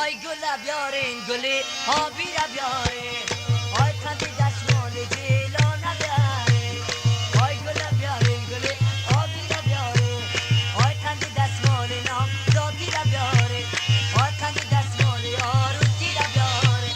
آی گل بیارین گلی آبی را بیارین آی خندی دستمال جیلا نبیارین آی گل بیارین گلی آبی را بیارین آی خندی دستمال نام ذاتی را بیارین آی خندی دستمال آروسی را بیارین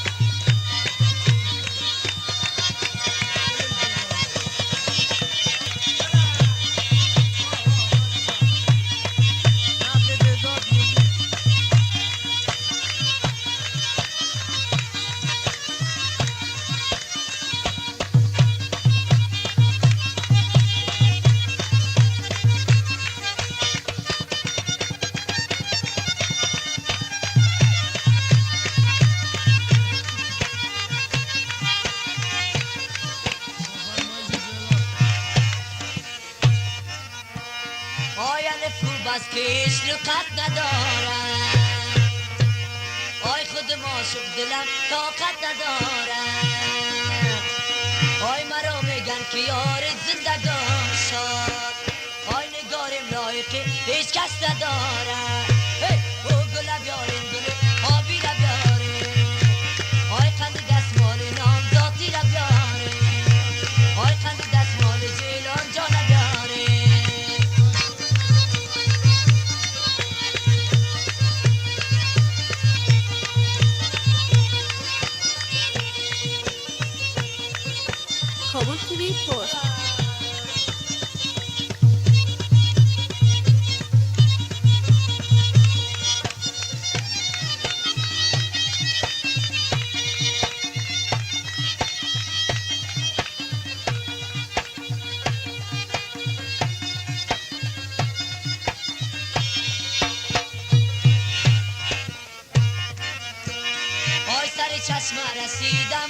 آی الف خوب است که هیچ لقت ندارم آی خود معشوق دلم طاقت ندارم آی مرا میگن که یار زندگان شد آی نگارم لایقی هیچ کس ندارم او گل بیارین گل آبی را بیارین آی خندی دستمال نام ذاتی را بیارین آی خندی دستمال جیلان جا نبیارین کابل تیوی پست آی سر چشم رسیدم